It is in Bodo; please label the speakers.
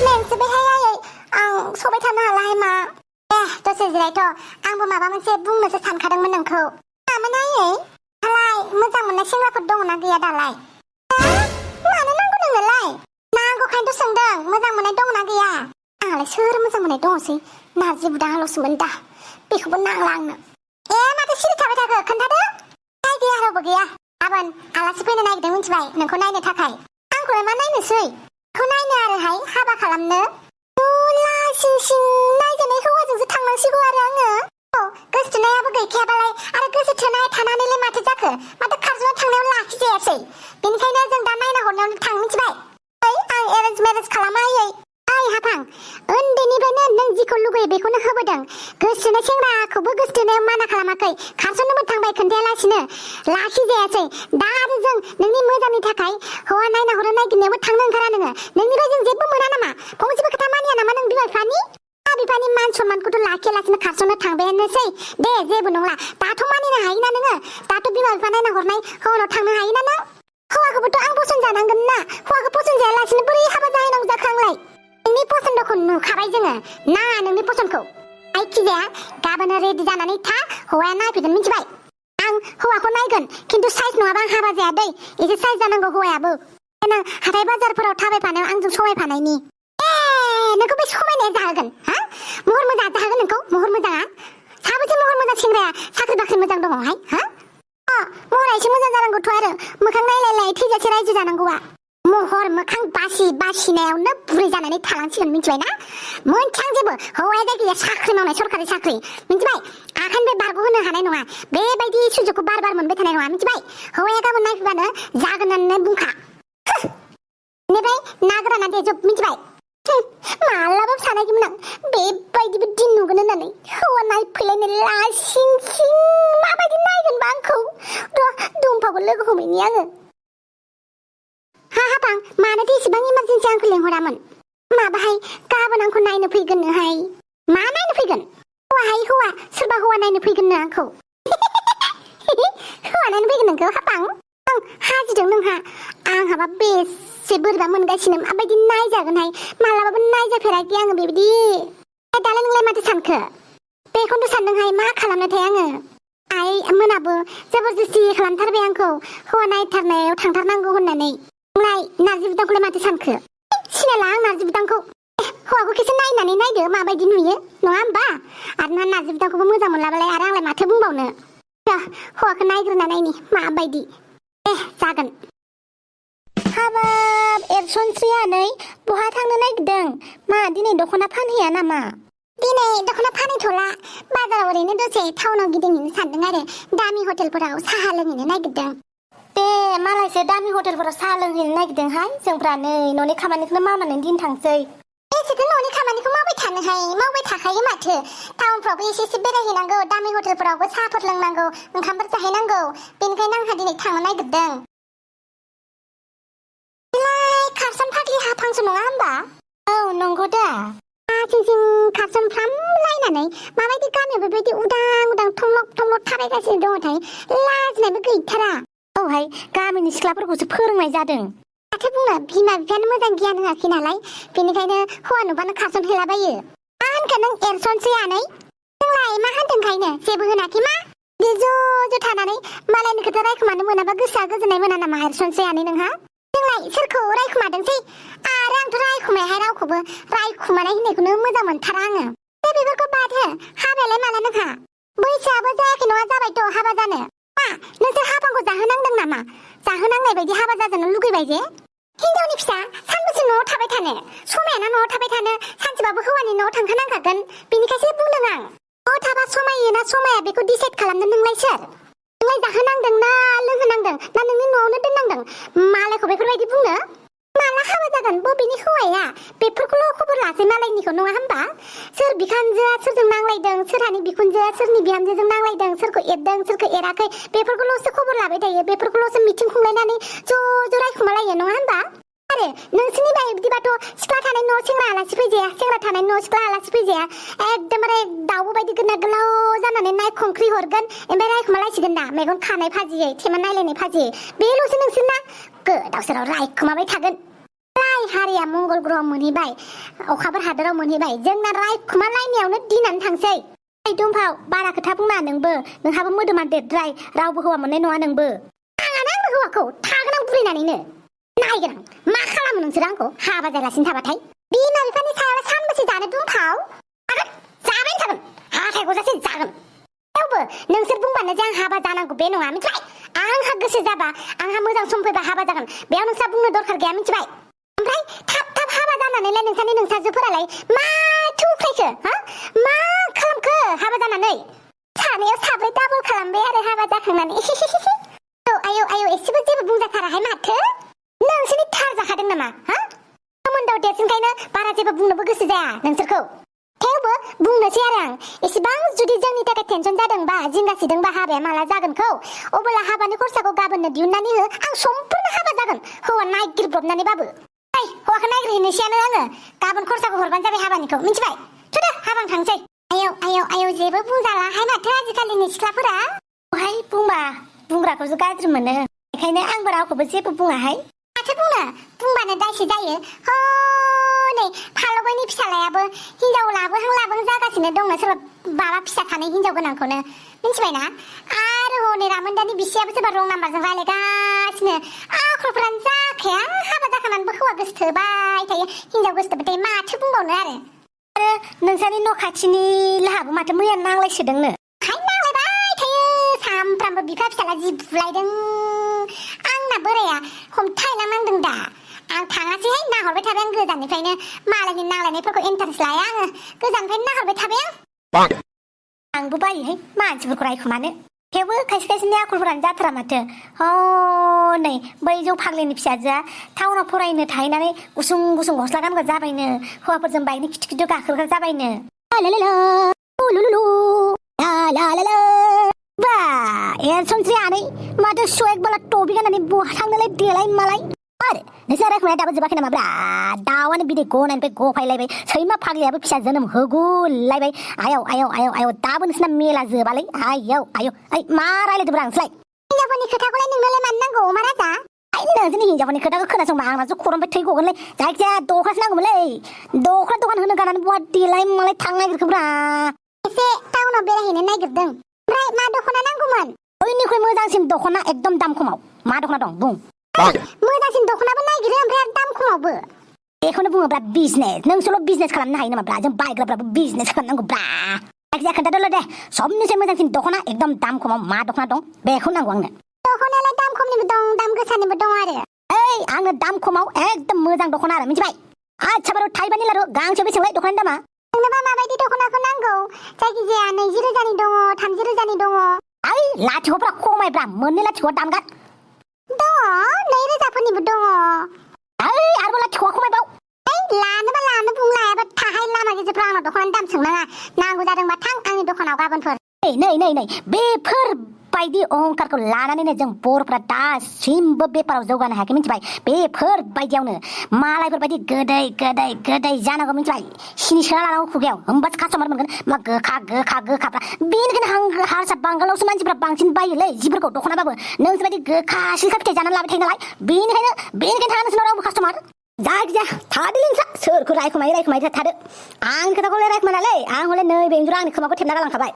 Speaker 1: नोंसोरहाय आं सबाय थानो हालाहाय मा दसे जिरायथ' आंबो माबा मोनसे बुंनोसो सानखादोंमोन नोंखौ मामोन आयै हालाय मोजां मोननाय सेंग्राफोर दङना गैया दालाय मानो नांगौ नोंनोलाय नांगौखायनोथ' सोंदों मोजां मोननाय दङना गैया आंहालाय सोर मोजां मोननाय दङसै नारजि बुदाहाल'सोमोन दा बेखौबो नांला आंनो माथो सिरि थाबाय थाखो खोन्थादो गैया रावबो गैया गाबोन आलासि फैनो नागिरदों मिथिबाय नोंखौ नायनो थाखाय आंखौलाय मा नायनोसै बेखौ नायनो आरोहाय हाबा खालामनो सिं सिं नायजानाय हौवाजोंसो थांनांसिगौ आरो आङो गोसोथोनायाबो गैखायाबालाय आरो गोसोथोनाय थानानैलाय माथो जाखो माथो खारजों थांनायाव लाखिजायासै बेनिखायनो जों दा नायना हरनायावनो थां मिथिबाय आं एरेन्ज मेरेज खालामा हाफां उन्दैनिफ्रायनो नों जिखौ लुगैयो बेखौनो होबोदों गोसोथोनाय सेंग्राखौबो गोसोथोनायाव माना खालामाखै खारसननोबो थांबाय खोन्थायालासिनो लाखिजायासै दा आरो जों नोंनि मोजांनि थाखाय हौवा नायना हरनो नागिरनायावबो थांनो ओंखारा नोङो नोंनिफ्राय जों जेबो मोना नामा फंसेबो खोथा मानिया नामा नों बिमा बिफानि मान सनमानखौथ' लाखियालासिनो खारसननो थांबायानोसै दे जेबो नंला दाथ' मानिनो हायोना नोङो दाथ' बिमा बिफा नायना हरनाय हौवानाव थांनो हायोना नों हौवाखौबोथ' आं पसन्द जानांगोन ना हौवाखौ पसन्द जायालासिनो बोरै हाबा जाहैनांगौ जाखो आंलाय नोंनि पसन्दखौ नुखाबाय जोङो ना नोंनि पसन्दखौ जायखिजाया गाबोन रेडि जानानै था हौवाया नायफैगोन मिथिबाय आं हौवाखौ नायगोन खिन्थु साइज नङाबा आं हाबा जाया दै एसे साइज जानांगौ हौवायाबो देनां हाथाय बाजारफोराव थाबायफानायाव आंजों समायफानायनि नोंखौ बे समायनाया जाहोगोन महर मोजां जाहोगोन नोंखौ महर मोजाङा साबेसे महर मोजां सेंग्राया साख्रि बाख्रि मोजां दङहाय महरा एसे मोजां जानांगौथ' आरो मोखां नायलायलाय थैजासे रायजो जानांगौआ महर मोखां बासिनायावनो बुरै जानानै थालांसिगोन मिथिबाय ना मोनथां जेबो हौवाया जायखिजाया साख्रि मावनाय सरखारि साख्रि मिथिबाय आखाइनिफ्राय बारग'होनो हानाय नङा बेबायदि सुजुगखौ बार बार मोनबाय थानाय नङा मिथिबाय हौवाया गाबोन नायफैबानो जागोन होननानै बुंखा बेनिफ्राय ना गोराना देजोब मिथिबाय मालाबाबो सानाखैमोन आं बेबायदिबो दिन नुगोन होननानै हौवा नायफैलायनाय लासिं सिं माबायदि नायगोनबा आंखौ दुमफाखौ लोगो हमैनि आङो हाफां मानोथो एसेबां इमारजेन्सि आंखौ लेंहरामोन माबाहाय गाबोन आंखौ नायनो फैगोननोहाय मा नायनो फैगोन हौवा सोरबा हौवा नायनो फैगोननो आंखौ हौवा नायनो फैगोन नोंखौ हाफां आं हाजिदों नोंहा आंहाबा बेसे बोरैबा मोनगासिनो माबायदि नायजागोनहाय मालाबाबो नायजाफेराखै आङो बेबायदि दालाय नोंलाय माथो सानखो बेखौनोथ' सानदोंहाय मा खालामनोथाय आङो आइ मोनाबो जबरदस्ति खालामथारबाय आंखौ हौवा नायथारनायाव थांथारनांगौ होननानै नोंलाय नारजि बुदांखौलाय माथो सानखो सिनायला आं नारजि बुदांखौ हौवाखौ खेबसे नायनानै नायदो माबायदि नुयो नङा होमबा आरो ना नारजि बुदांखौबो मोजां मोनलाबालाय आरो आंलाय माथो बुंबावनो हौवाखौ नायग्रोना नायनि माबायदि जागोन हाबाब एरसनस्रियानै बहा थांनो नागिरदों मा दिनै दख'ना फानहैया नामा दिनै दख'ना फानहैथ'ला बाजाराव ओरैनो दसे टाउनाव गिदिंहैनो सानदों आरो दामि हटेलफोराव साहा लोंहैनो नागिरदों दे मालायसो दामि हटेलफोराव साहा लोंहैनो नागिरदोंहाय जोंफ्रा नै न'नि खामानिखौनो मावनानै दिन थांसै एसेथ' न'नि खामानिखौ मावबाय थानोहाय मावबाय थाखायो माथो टाउनफ्रावबो एसे बेरायहैनांगौ दामि हटेलफोरावबो साहाफोर लोंनांगौ ओंखामफोर जाहैनांगौ बेनिखायनो आंहा दिनै थांनो नागिरदों खारसन फाग्लि हाफांसो नङा होमबा औ नंगौ दा जों खारसनफ्रामलायनानै माबायदि गामियाव बेबायदि उदां थमलक थाबायगासिनो दङथाय लाजिनायबो गैथारा औहाय गामिनि सिख्लाफोरखौसो फोरोंनाय जादों माथो बुंनो बिमा बिफायानो मोजां गियान होआखै नालाय बेनिखायनो हौवा नुबानो खारसनहैलाबायो मा होनखो नों एरसनसै आनै नोंलाय मा होनदोंखायनो जेबो होनाखै मा बे ज' थानानै मालायनि खोथा रायखोमानो मोनाबा गोसोआ गोजोननाय मोना नामा एरसनसै आनै नोंहा नोंलाय सोरखौ रायखुमादोंसै आरो आंथ' रायखुमायाहाय रावखौबो रायखुमानाय होननायखौनो मोजां मोनथारा आङो बेफोरखौ बाद हो हाबायालाय माला नोंहा बैसोआबो जायाखै नङा जाबायथ' हाबा जानो मा नोंसोर हाफांखौ जाहोनांदों नामा जाहोनांनाय बायदि हाबा जाजानो लुगैबाय जे हिनजावनि फिसा सानबेसे न'आव थाबाय थानो समायाना न'आव थाबाय थानो सानसेबाबो हौवानि न'आव थांखानांखागोन बेनिखायसो बुंदों आं न'आव थाबा समायो ना समाया बेखौ डिसाइड खालामनो नोंलाय सोर नोंलाय जाहोनांदों ना लोंहोनांदों ना नोंनि न'आवनो दोननांदों मालायखौ बेफोरबायदि बुंनो माला हाबा जागोन बबेनि हौवाया बेफोरखौल' खबर लासै मालायनिखौ नङा होमबा सोर बिखानजोआ सोरजों नांलायदों सोरहानि बिखुनजोआ सोरनि बिहामजोजों नांलायदों सोरखौ एरदों सोरखौ एराखै बेफोरखौल'सो खबर लाबाय थायो बेफोरखौल'सो मिटिं खुंलायनानै ज' रायखुमालायो नङा होमबा आरो नोंसोरनि बायदिबाथ' सिख्ला थानाय न'आव सेंग्रा आलासि फैजाया सेंग्रा थानाय न'आव सिख्ला आलासि फैजाया एकदमबारे दाउब बायदि गोना गोलाव जानानै नायखंख्रि हरगोन ओमफ्राय रायखुमालायसिगोन ना मेगन खानाय फाजियै थेमा नायलायनाय फाजियै बेल'सो नोंसोरना गोदाव सोराव रायखुमाबाय थागोन हारिया मंगल ग्रहआव मोनहैबाय अखाफोर हादोराव मोनहैबाय जोंना रायखुमालायनायावनो दिनानो थांसै दुमफाव बारा खोथा बुंना नोंबो नोंहाबो मोदोमा देरद्राय रावबो हौवा मोननाय नङा नोंबो आंनो हौवाखौ थागोन आं बुरैनानैनो नायगोन आं मा खालामो नोंसोर आंखौ हाबा जायालासिनो थाबाथाय बिमा बिफानि सायाव सानबेसे जानो दुमफाव जाबाय थागोन हाथाय गजासे जागोन थेवबो नोंसोर बुंबानो जे आं हाबा जानांगौ बे नङा मिथिबाय आंहा गोसो जाबा आंहा मोजां सम फैबा हाबा जागोन बेयाव नोंस्रा बुंनो दरखार गैया मिथिबाय ओमफ्राय थाब हाबा जानानैलाय नोंसानि नोंसाजोफोरालाय मा थुफ्रायखो मा खालामखो हाबा जानानै सानैयाव साब्रै डाबल खालामबाय आरो हाबा जाखांनानै आयौ एसेबो जेबो बुंजाथाराहाय माथो नोंसोरनि थार जाखादों नामा सोमोन्दोआव देरसिनखायनो बारा जेबो बुंनोबो गोसो जाया नोंसोरखौ थेवबो बुंनोसै आरो आं एसेबां जुदि जोंनि थाखाय टेनसन जादोंबा जिंगासिदोंबा हाबाया माला जागोनखौ अब्ला हाबानि खरसाखौ गाबोननो दिहुननानै हो आं समफोरनो हाबा जागोन हौवा नागिरब्रबनानैबाबो हौवाखौ नागिरहैनोसैयानो आङो गाबोन खरसाखौ हरबानो जाबाय हाबानिखौ मिथिबाय थुदो हाबां थांसै आयौ जेबो बुंजालाहाय माथो आजिखालिनि सिख्लाफोरा बुंबा बुंग्राखौसो गाज्रि मोनो बेखायनो आंबो रावखौबो जेबो बुङाहाय माथो बुंबानो दायसो जायो नै फालगैनि फिसालायाबो हिनजाव लाबोहां जागासिनो दंनो सोरबा माबा फिसा थानाय हिनजाव गोनांखौनो मिथिबायना आरो हनै रामोनदानि बिसियाबो सोरबा रं नाम्बारजों रायलायगासिनो आखलफोरानो जाखाया हाबा जाखानानैबो हौवा गोसोथोबाय थायो हिनजाव गोसोथोबाथाय माथो बुंबावनो आरो नोंसानि न' खाथिनि लाहाबो माथो मैया नांलायसोदोंनो नांलायबाय थायो सामफ्रामबो बिफा फिसाला जि बुलायदों आंना बोराया हमथायला नांदों दा आं थाङासैहाय नाहरबाय थाबाय आं गोजाननिफ्रायनो मालायनि नांलायनायफोरखौ इन्टारेस्ट लाया आङो गोजाननिफ्रायनो नाहरबाय थाबाय आंबो बायोहाय मानसिफोरखौ रायखुमानो थेवबो खायसे आखलफोरानो जाथारा माथो नै बै जौ फाग्लिनि फिसाजोआ टाउनाव फरायनो थाहैनानै गुसुं गस्ला गानग्रा जाबायनो हौवाफोरजों बाइकनि खिथु गाखोग्रा जाबायनो बा एरसनसै आनै माथो सुवेक बाला टबि गाननानै बहा थांनोलाय देलाय मालाय आरो नोंसोर रायखुमाया दाबो जोबाखै नामा ब्रा दाउआनो बिदै गनायनिफ्राय गफायलायबाय सैमा फाग्लियाबो फिसा जोनोम होगुलायबाय आयौ दाबो नोंसिना मेला जोबालै आयौ मा रायलायदोंब्रा नोंसोरलाय हिनजावफोरनि खोथाखौलाय नोंनोलाय मानो नांगौ महाराजा नोंसोरनि हिनजावफोरनि खोथाखौ खोनासंबा आंनासो खर'निफ्राय थै गगोनलै जायखिजाया दखानसो नांगौमोनलै दखना दखान होनो गानानै बहा देलाय मालाय थांनो नागिरखोब्रा एसे टाउनाव बेरायहैनो नागिरदों ओमफ्राय मा दखना नांगौमोन बयनिख्रुइ मोजांसिन दखना एकदम दाम खमाव मा दखना दं बुं मोजांसिन दखनाबो नागिरो ओमफ्राय आरो दाम खमावबो बेखौनो बुङोब्रा बिजनेस नोंसोरल' बिजनेस खालामनो हायो नामाब्रा जों बायग्राफ्राबो बिजनेस खालामनांगौब्रा जायखिजाया खोन्थादोल' दे सबनिफ्राय मोजांसिन दखना एकदम दाम खमाव मा दखना दं बेखौ नांगौ आंनो दखनायालाय दाम खमनिबो दं दाम गोसानिबो दं आरो आंनो दाम खमाव एकदम मोजां दखना आरो मिथिबाय आच्छा बारु थाइबानि लारु गांसेयाव बेसेबांलाय दखनानि दामा नोंनोबा माबायदि दखनाखौ नांगौ जायखिजाया 20 रोजानि दङ 30 रोजानि दङ लाथिख'फ्रा खमायब्रा मोननै लाथिख'आ दामगार दङ 2 रोजाफोरनिबो दङ आरोबाव लाथिख'आ खमायबाव लानोबा लानो बुं लायाबा थाहाय लामा गेजेरफ्राव आंनाव दखनानि दाम सोंनाङा नांगौ जादोंबा थां आंनि दखानाव गाबोनफोर नै बेफोर बायदि अहंकारखौ लानानैनो जों बर'फ्रा दासिमबो बेपाराव जौगानो हायाखै मिथिबाय बेफोर बायदियावनो मालायफोर बायदि गोदै जानांगौ मिथिबाय सिनि सोना लानांगौ खुगायाव होमबासो कास्टमार मोनगोन मा गोखाफ्रा बेनिखायनो हारसा बांगालावसो मानसिफ्रा बांसिन बायोलै जिफोरखौ दखनाबाबो नोंसोर बायदि गोखा सिलखा फिथाइ जानानै लाबाय थायो नालाय बेनिखायनो थाङा नोंसोरनाव रावबो कास्टमार जायखिजाया थादोलै नोंस्रा सोरखौ रायखुमायो थादो आंनि खोथाखौलाय रायखुमानालै आं हले नै बेंजोराव आंनि खोमाखौ थेबना गालांखाबाय